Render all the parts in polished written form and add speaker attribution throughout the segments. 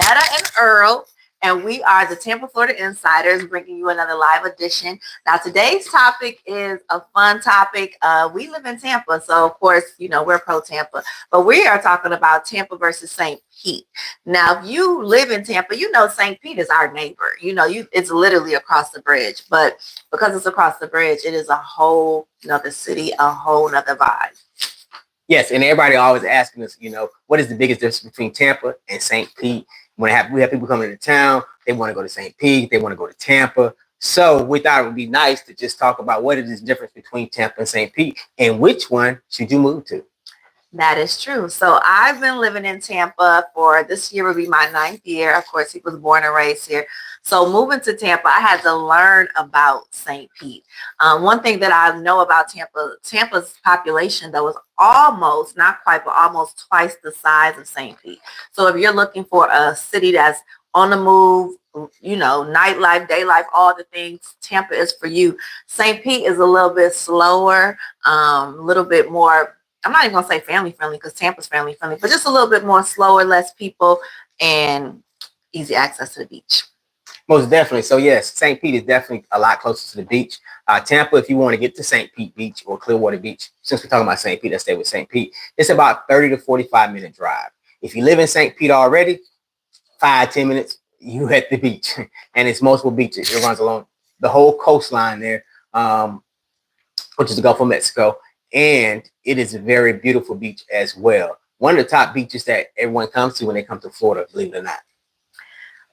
Speaker 1: Bernetta and Earl, and we are the Tampa Florida Insiders bringing you another live edition. Now, today's topic is a fun topic. We live in Tampa, so of course, we're pro Tampa, but we are talking about Tampa versus St. Pete. Now, if you live in Tampa, St. Pete is our neighbor. It's literally across the bridge, but because it's across the bridge, it is a whole nother city, a whole nother vibe.
Speaker 2: Yes, and everybody always asking us, what is the biggest difference between Tampa and St. Pete? We have people coming into town, they want to go to St. Pete, they want to go to Tampa. So we thought it would be nice to just talk about what is the difference between Tampa and St. Pete and which one should you move to?
Speaker 1: That is true. So I've been living in Tampa for this year will be my 9th year. Of course, he was born and raised here. So moving to Tampa, I had to learn about St. Pete. One thing that I know about Tampa's population, though, is almost, not quite, but almost twice the size of St. Pete. So if you're looking for a city that's on the move, nightlife, day life, all the things, Tampa is for you. St. Pete is a little bit slower, a little bit more, I'm not even going to say family friendly because Tampa's family friendly, but just a little bit more slower, less people, and easy access to the beach.
Speaker 2: Most definitely. So yes, St. Pete is definitely a lot closer to the beach. Tampa, if you want to get to St. Pete Beach or Clearwater Beach, since we're talking about St. Pete, let's stay with St. Pete. It's about 30 to 45-minute drive. If you live in St. Pete already, 5-10 minutes, you at the beach. And it's multiple beaches. It runs along the whole coastline there, which is the Gulf of Mexico. And it is a very beautiful beach as well. One of the top beaches that everyone comes to when they come to Florida, believe it or not.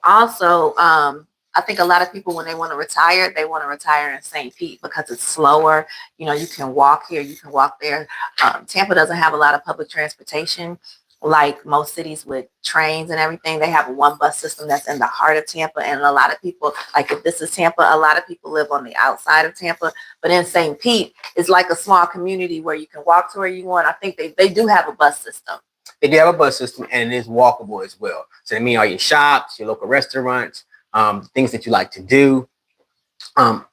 Speaker 1: Also, I think a lot of people, when they want to retire, they want to retire in St. Pete because it's slower. You can walk here, you can walk there. Tampa doesn't have a lot of public transportation like most cities with trains and everything. They have one bus system that's in the heart of Tampa. And a lot of people, like if this is Tampa, a lot of people live on the outside of Tampa. But in St. Pete, it's like a small community where you can walk to where you want. I think they do have a bus system.
Speaker 2: They do have a bus system, and it is walkable as well. So that means all your shops, your local restaurants, things that you like to do,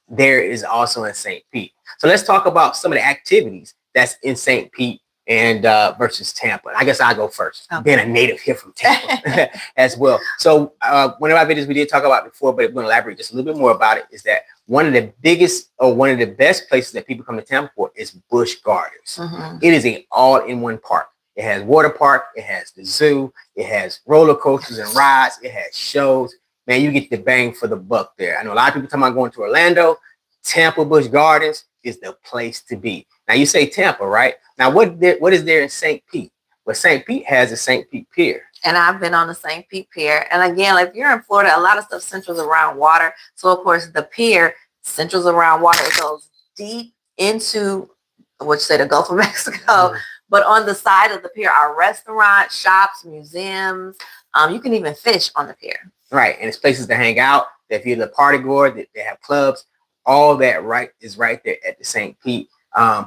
Speaker 2: there is also in St. Pete. So let's talk about some of the activities that's in St. Pete and versus Tampa. I guess I'll go first, being a native here from Tampa as well. So one of our videos we did talk about before, but we're going to elaborate just a little bit more about it, is that one of the biggest or one of the best places that people come to Tampa for is Busch Gardens. Mm-hmm. It is an all-in-one park. It has water park, it has the zoo, it has roller coasters and rides, it has shows. Man, you get the bang for the buck there. I know a lot of people talking about going to Orlando. Tampa Busch Gardens is the place to be. Now you say Tampa, right? Now what is there in St. Pete? Well, St. Pete has a St. Pete Pier.
Speaker 1: And I've been on the St. Pete Pier. And again, if you're in Florida, a lot of stuff centers around water. So of course the pier centers around water. It goes deep into the Gulf of Mexico. Mm-hmm. But on the side of the pier are restaurants, shops, museums. You can even fish on the pier.
Speaker 2: Right. And it's places to hang out. If you're the party goer, they have clubs. All that is right there at the St. Pete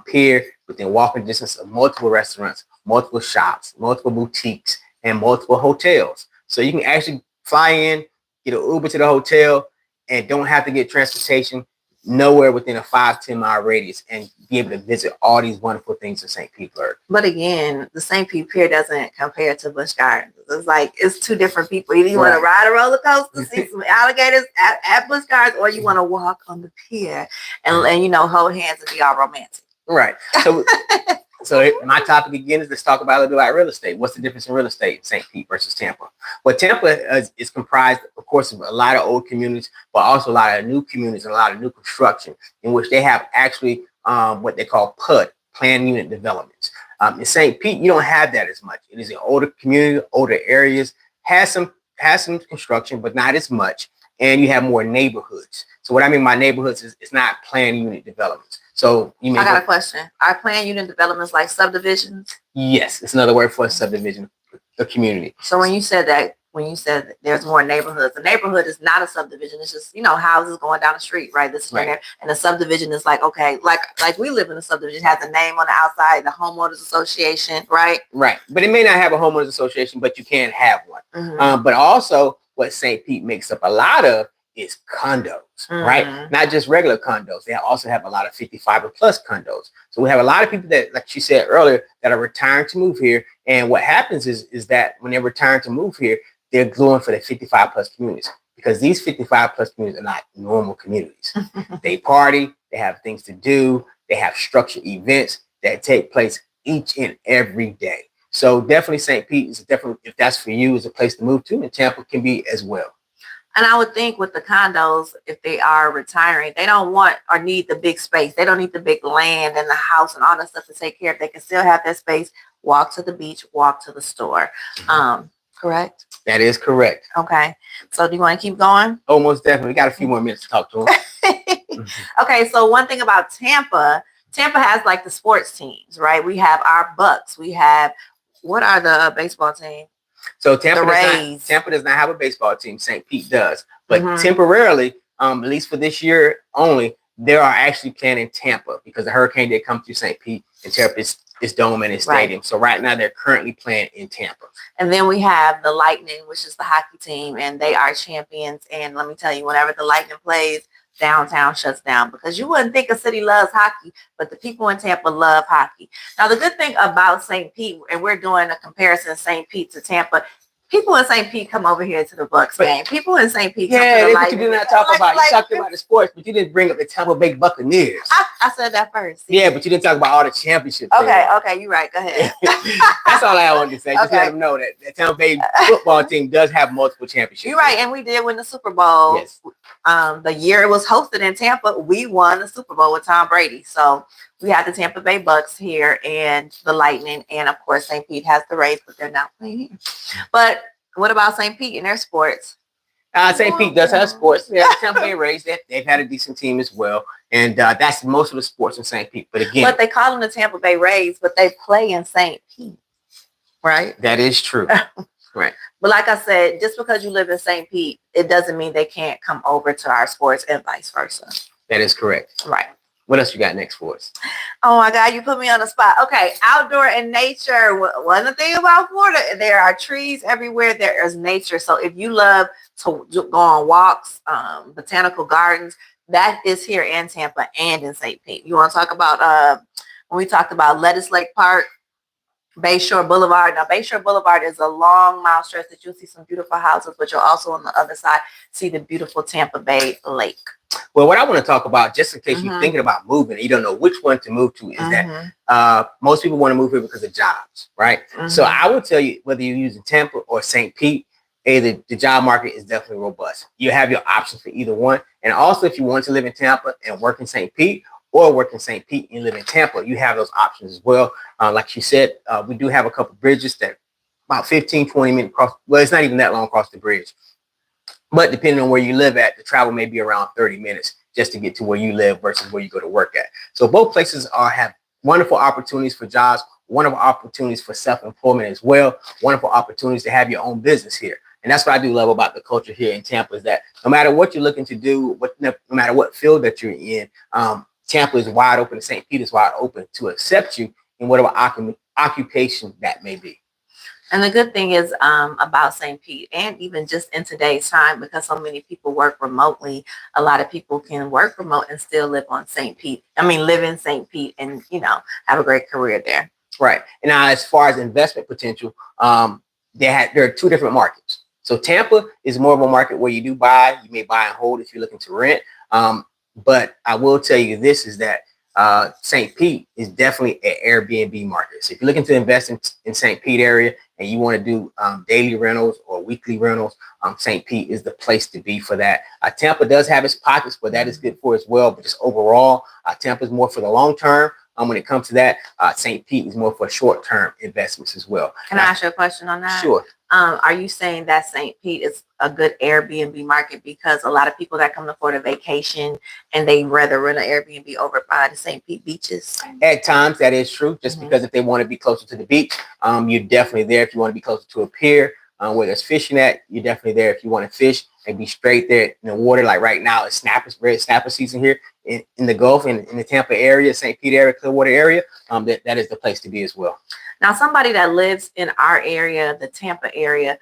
Speaker 2: Pier, within walking distance of multiple restaurants, multiple shops, multiple boutiques, and multiple hotels. So you can actually fly in, get an Uber to the hotel, and don't have to get transportation nowhere within a 5-10 mile radius and be able to visit all these wonderful things in St. Petersburg.
Speaker 1: But again, the St. Pete Pier doesn't compare to Busch Gardens. It's two different people. Either you want to ride a roller coaster, see some alligators at Busch Gardens, or you want to walk on the pier and hold hands and be all romantic.
Speaker 2: Right. So my topic again is let's talk about a little bit about real estate. What's the difference in real estate in St. Pete versus Tampa? Well, Tampa is comprised, of course, of a lot of old communities, but also a lot of new communities and a lot of new construction in which they have actually what they call PUD, planned unit developments. In St. Pete, you don't have that as much. It is an older community, older areas, has some construction, but not as much. And you have more neighborhoods. So what I mean by neighborhoods is it's not planned unit developments. So
Speaker 1: I got a question. Are planned unit developments like subdivisions?
Speaker 2: Yes, it's another word for a subdivision, a community.
Speaker 1: So when you said that there's more neighborhoods, the neighborhood is not a subdivision. It's just, houses going down the street, right? This is right. And the subdivision is like, okay, like we live in a subdivision, has a name on the outside, the homeowners association, right?
Speaker 2: Right. But it may not have a homeowners association, but you can have one. Mm-hmm. But also what St. Pete makes up a lot of is condos, right? Not just regular condos. They also have a lot of 55 or plus condos. So we have a lot of people that, like she said earlier, that are retiring to move here. And what happens is that when they're retiring to move here, they're going for the 55 plus communities because these 55 plus communities are not normal communities. They party, they have things to do, they have structured events that take place each and every day. So definitely St. Pete is definitely, if that's for you, is a place to move to, and Tampa can be as well.
Speaker 1: And I would think with the condos, if they are retiring, they don't want or need the big space. They don't need the big land and the house and all that stuff to take care of. They can still have that space, walk to the beach, walk to the store. Correct?
Speaker 2: That is correct.
Speaker 1: Okay. So do you want to keep going?
Speaker 2: Oh, most definitely. We got a few more minutes to talk to them.
Speaker 1: Okay. So one thing about Tampa has like the sports teams, right? We have our Bucks. We have, what are the baseball teams?
Speaker 2: So Tampa does not have a baseball team. St. Pete does. But temporarily, at least for this year only, they are actually playing in Tampa because the hurricane did come through St. Pete and tear up its dome and its stadium. So right now they're currently playing in Tampa.
Speaker 1: And then we have the Lightning, which is the hockey team, and they are champions. And let me tell you, whenever the Lightning plays, downtown shuts down because you wouldn't think a city loves hockey, but the people in Tampa love hockey. Now, the good thing about St. Pete, and we're doing a comparison of St. Pete to Tampa, people in St. Pete come over here to the Bucks game. People in St. Pete come to the Lightning.
Speaker 2: You did not talk about. You talked about the sports, but you didn't bring up the Tampa Bay Buccaneers.
Speaker 1: I said that first.
Speaker 2: Yeah, but you didn't talk about all the championships.
Speaker 1: Okay, you're right. Go ahead.
Speaker 2: That's all I wanted to say. Just let them know that the Tampa Bay football team does have multiple championships.
Speaker 1: You're right, and we did win the Super Bowl.
Speaker 2: Yes.
Speaker 1: The year it was hosted in Tampa, we won the Super Bowl with Tom Brady. So we have the Tampa Bay Bucks here and the Lightning, and of course St. Pete has the Rays, but they're not playing here. But what about St. Pete and their sports?
Speaker 2: St. Pete does have sports. Yeah, the Tampa Bay Rays, they've had a decent team as well. And that's most of the sports in St. Pete. But again.
Speaker 1: But they call them the Tampa Bay Rays, but they play in St. Pete, right?
Speaker 2: That is true. Right.
Speaker 1: But like I said, just because you live in St. Pete, it doesn't mean they can't come over to our sports and vice versa.
Speaker 2: That is correct.
Speaker 1: Right.
Speaker 2: What else you got next for us?
Speaker 1: Oh my God, you put me on the spot. Okay, outdoor and nature. One thing about Florida, there are trees everywhere. There is nature. So if you love to go on walks, botanical gardens, that is here in Tampa and in St. Pete. You want to talk about when we talked about Lettuce Lake Park, Bayshore Boulevard. Now, Bayshore Boulevard is a long mile stretch that you'll see some beautiful houses, but you'll also on the other side see the beautiful Tampa Bay Lake.
Speaker 2: Well, what I want to talk about, just in case you're thinking about moving and you don't know which one to move to, is that most people want to move here because of jobs, right? So I would tell you, whether you're using Tampa or St. Pete, the job market is definitely robust. You have your options for either one. And also, if you want to live in Tampa and work in St. Pete, or work in St. Pete and live in Tampa, you have those options as well. Like you said, we do have a couple bridges that about 15, 20 minutes across. Well, it's not even that long across the bridge. But depending on where you live at, the travel may be around 30 minutes just to get to where you live versus where you go to work at. So both places have wonderful opportunities for jobs, wonderful opportunities for self-employment as well, wonderful opportunities to have your own business here. And that's what I do love about the culture here in Tampa is that no matter what you're looking to do, no matter what field that you're in, Tampa is wide open and St. Pete is wide open to accept you in whatever occupation that may be.
Speaker 1: And the good thing is about St. Pete, and even just in today's time, because so many people work remotely, a lot of people can work remote and still live on St. Pete. Live in St. Pete and, have a great career there.
Speaker 2: Right. And now as far as investment potential, there are two different markets. So Tampa is more of a market where you may buy and hold if you're looking to rent. But I will tell you this is that St. Pete is definitely an Airbnb market. So if you're looking to invest in St. Pete area and you want to do daily rentals or weekly rentals, St. Pete is the place to be for that. Tampa does have its pockets, but that is good for as well. But just overall, Tampa is more for the long term. When it comes to that, St. Pete is more for short-term investments as well.
Speaker 1: Can I ask you a question on that?
Speaker 2: Sure.
Speaker 1: Are you saying that St. Pete is a good Airbnb market because a lot of people that come to Florida vacation and they rather rent an Airbnb over by the St. Pete beaches?
Speaker 2: At times, that is true. Just because if they want to be closer to the beach, you're definitely there. If you want to be closer to a pier where there's fishing at, you're definitely there. If you want to fish and be straight there in the water, like right now, it's red snapper season here in the Gulf and in the Tampa area, St. Pete area, Clearwater area, that is the place to be as well.
Speaker 1: Now, somebody that lives in our area, the Tampa area,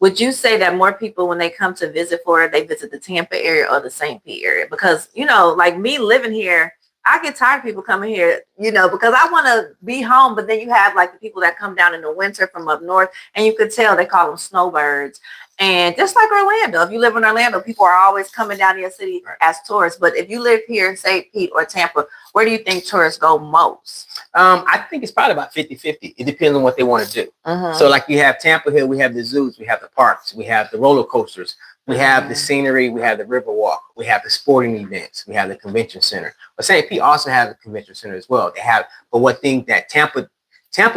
Speaker 1: would you say that more people, when they come to visit Florida, they visit the Tampa area or the St. Pete area? Because, like me living here, I get tired of people coming here, because I want to be home. But then you have like the people that come down in the winter from up north, and you could tell they call them snowbirds. And just like Orlando, if you live in Orlando, people are always coming down to your city as tourists. But if you live here in St. Pete or Tampa, where do you think tourists go most?
Speaker 2: I think it's probably about 50-50. It depends on what they want to do. So like you have Tampa here, we have the zoos, we have the parks, we have the roller coasters, we have the scenery, we have the river walk, we have the sporting events, we have the convention center. But St. Pete also has a convention center as well. They have, but one thing that Tampa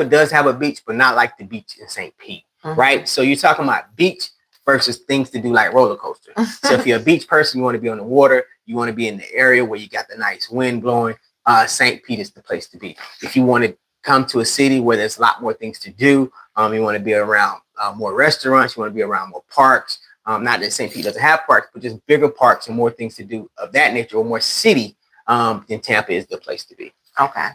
Speaker 2: does have a beach, but not like the beach in St. Pete, right? So you're talking about beach versus things to do like roller coasters. So if you're a beach person, you want to be on the water, you want to be in the area where you got the nice wind blowing, St. Pete is the place to be. If you want to come to a city where there's a lot more things to do, you want to be around more restaurants, you want to be around more parks. Not that St. Pete doesn't have parks, but just bigger parks and more things to do of that nature, or more city, then Tampa is the place to be.
Speaker 1: Okay.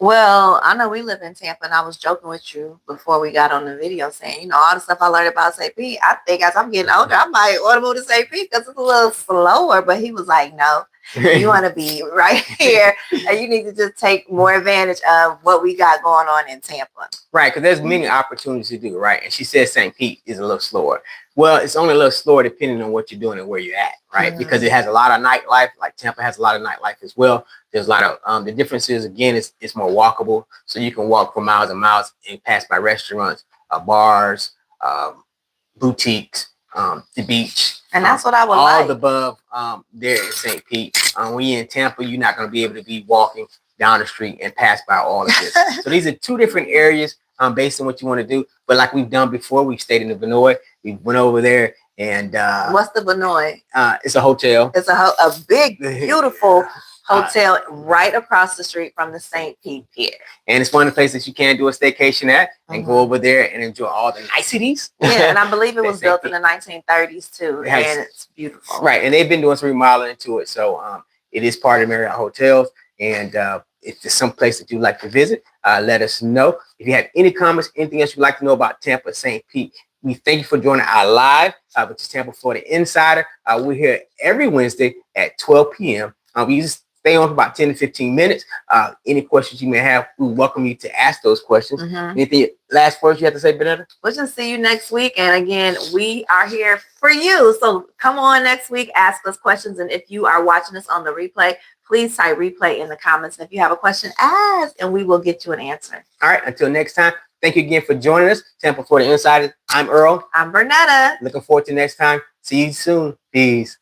Speaker 1: Well, I know we live in Tampa, and I was joking with you before we got on the video saying, all the stuff I learned about St. Pete, I think as I'm getting older, I might want to move to St. Pete because it's a little slower. But he was like, no, you want to be right here, and you need to just take more advantage of what we got going on in Tampa.
Speaker 2: Right, because there's many opportunities to do, right? And she said St. Pete is a little slower. Well, it's only a little slower depending on what you're doing and where you're at, right? Because it has a lot of nightlife, like Tampa has a lot of nightlife as well. There's a lot of, the difference is, again, it's more walkable. So you can walk for miles and miles and pass by restaurants, bars, boutiques, the beach.
Speaker 1: And that's what I would
Speaker 2: all
Speaker 1: like.
Speaker 2: All the above there in St. Pete. When you're in Tampa, you're not going to be able to be walking down the street and pass by all of this. So these are two different areas based on what you want to do. But like we've done before, we've stayed in the Vinoy. We went over there and
Speaker 1: what's the Vinoy?
Speaker 2: It's a hotel.
Speaker 1: It's a big, beautiful hotel right across the street from the St. Pete Pier.
Speaker 2: And it's one of the places you can do a staycation at and go over there and enjoy all the niceties.
Speaker 1: Yeah, and I believe it was built in the 1930s too. And it's beautiful.
Speaker 2: Right, and they've been doing some remodeling to it. So it is part of Marriott Hotels. And if there's some place that you'd like to visit, let us know. If you have any comments, anything else you'd like to know about Tampa, St. Pete, we thank you for joining our live, which is Tampa Florida Insider. We're here every Wednesday at 12 p.m. We just stay on for about 10 to 15 minutes. Any questions you may have, we welcome you to ask those questions. Anything last words you have to say, Bernetta?
Speaker 1: We'll just see you next week. And again, we are here for you. So come on next week, ask us questions. And if you are watching us on the replay, please type replay in the comments. And if you have a question, ask, and we will get you an answer.
Speaker 2: All right. Until next time, thank you again for joining us. Tampa Florida Insiders. I'm Earl.
Speaker 1: I'm Bernetta.
Speaker 2: Looking forward to next time. See you soon. Peace.